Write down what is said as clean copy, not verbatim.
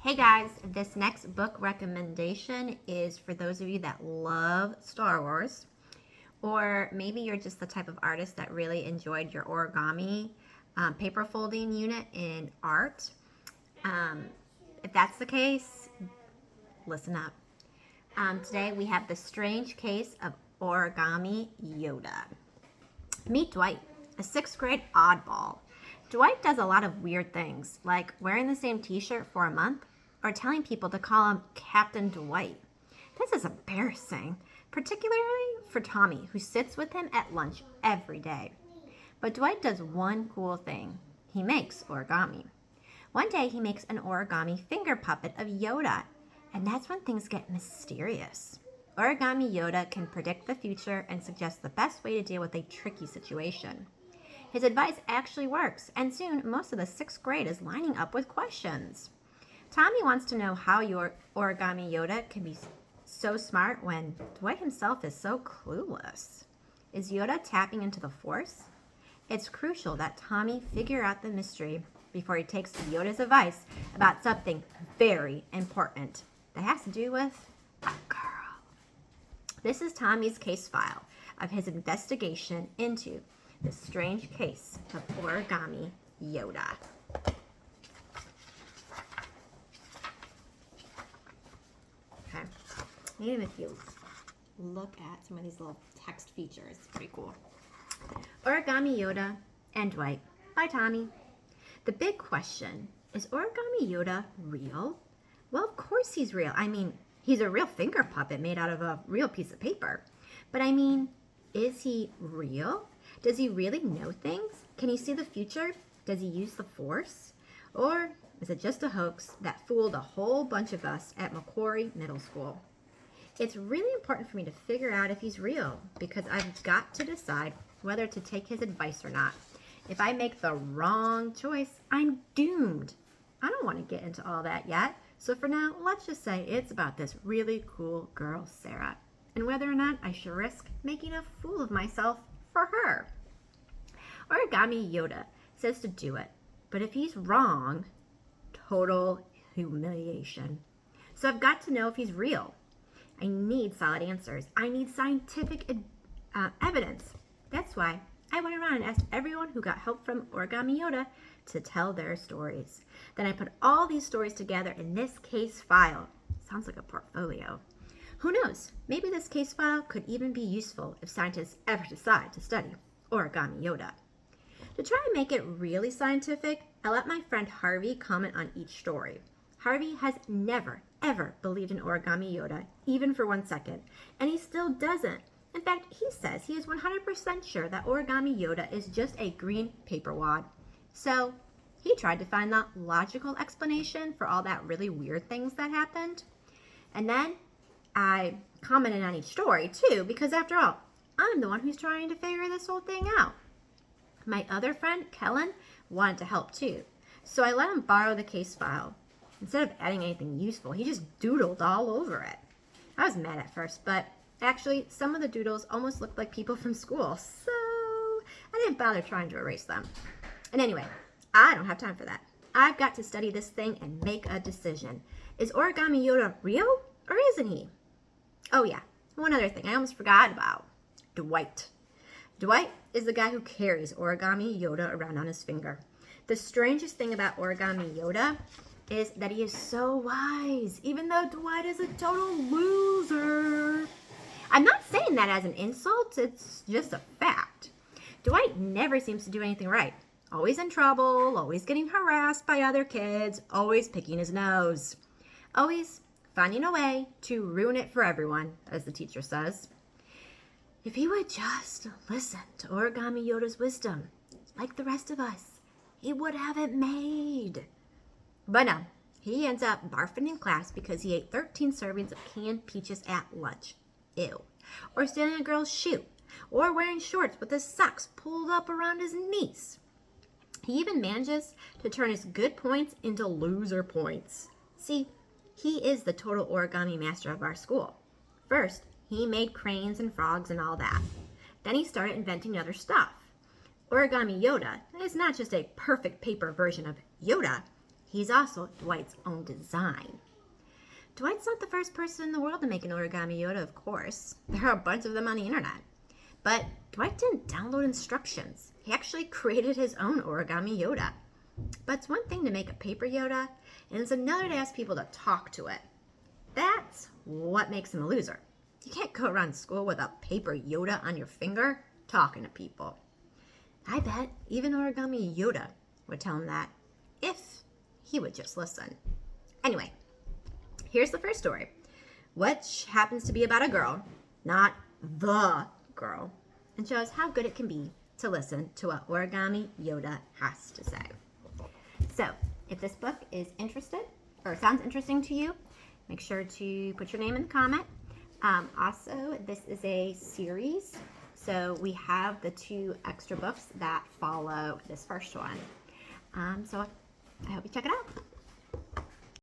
Hey guys, this next book recommendation is for those of you that love Star Wars, or maybe you're just the type of artist that really enjoyed your origami paper folding unit in art. Um, if that's the case, listen up. Today we have The Strange Case of Origami Yoda. Meet Dwight, a sixth grade oddball. Dwight does a lot of weird things, like wearing the same t shirt for a month or telling people to call him Captain Dwight. This is embarrassing, particularly for Tommy, who sits with him at lunch every day. But Dwight does one cool thing: he makes origami. One day he makes an origami finger puppet of Yoda, and that's when things get mysterious. Origami Yoda can predict the future and suggest the best way to deal with a tricky situation. His advice actually works, and soon most of the sixth grade is lining up with questions. Tommy wants to know how your Origami Yoda can be so smart when Dwight himself is so clueless. Is Yoda tapping into the Force? It's crucial that Tommy figure out the mystery before he takes Yoda's advice about something very important that has to do with a girl. This is Tommy's case file of his investigation into the strange case of Origami Yoda. Okay, even if you look at some of these little text features, it's pretty cool. Origami Yoda and Dwight by Tommy. The big question, is Origami Yoda real? Well, of course he's real. I mean, he's a real finger puppet made out of a real piece of paper. But I mean, is he real? Does he really know things? Can he see the future? Does he use the Force? Or is it just a hoax that fooled a whole bunch of us at Macquarie Middle School? It's really important for me to figure out if he's real, because I've got to decide whether to take his advice or not. If I make the wrong choice, I'm doomed. I don't want to get into all that yet. So for now, let's just say it's about this really cool girl, Sarah, and whether or not I should risk making a fool of myself for her. Origami Yoda says to do it, but if he's wrong, total humiliation. So I've got to know if he's real. I need solid answers. I need scientific evidence. That's why I went around and asked everyone who got help from Origami Yoda to tell their stories. Then I put all these stories together in this case file. Sounds like a portfolio. Who knows? Maybe this case file could even be useful if scientists ever decide to study Origami Yoda. To try and make it really scientific, I let my friend Harvey comment on each story. Harvey has never, ever believed in Origami Yoda, even for 1 second, and he still doesn't. In fact, he says he is 100% sure that Origami Yoda is just a green paper wad. So he tried to find the logical explanation for all that really weird things that happened. And then I commented on each story too, because after all, I'm the one who's trying to figure this whole thing out. My other friend, Kellen, wanted to help too, so I let him borrow the case file. Instead of adding anything useful, he just doodled all over it. I was mad at first, but actually some of the doodles almost looked like people from school, so I didn't bother trying to erase them. And anyway, I don't have time for that. I've got to study this thing and make a decision. Is Origami Yoda real or isn't he? Oh yeah, one other thing I almost forgot about. Dwight. Dwight is the guy who carries Origami Yoda around on his finger. The strangest thing about Origami Yoda is that he is so wise, even though Dwight is a total loser. I'm not saying that as an insult, it's just a fact. Dwight never seems to do anything right. Always in trouble, always getting harassed by other kids, always picking his nose. Always finding a way to ruin it for everyone, as the teacher says. If he would just listen to Origami Yoda's wisdom, like the rest of us, he would have it made. But no, he ends up barfing in class because he ate 13 servings of canned peaches at lunch. Ew. Or stealing a girl's shoe. Or wearing shorts with his socks pulled up around his knees. He even manages to turn his good points into loser points. See, he is the total origami master of our school. First, he made cranes and frogs and all that. Then he started inventing other stuff. Origami Yoda is not just a perfect paper version of Yoda. he's also Dwight's own design. Dwight's not the first person in the world to make an origami Yoda, of course. There are a bunch of them on the internet. But Dwight didn't download instructions. He actually created his own origami Yoda. But it's one thing to make a paper Yoda, and it's another to ask people to talk to it. That's what makes him a loser. You can't go around school with a paper Yoda on your finger talking to people. I bet even Origami Yoda would tell him that if he would just listen. Anyway, here's the first story, which happens to be about a girl, not the girl, and shows how good it can be to listen to what Origami Yoda has to say. So, if this book is interested or sounds interesting to you, make sure to put your name in the comment. Also, this is a series, so we have the 2 extra books that follow this first one. So I hope you check it out.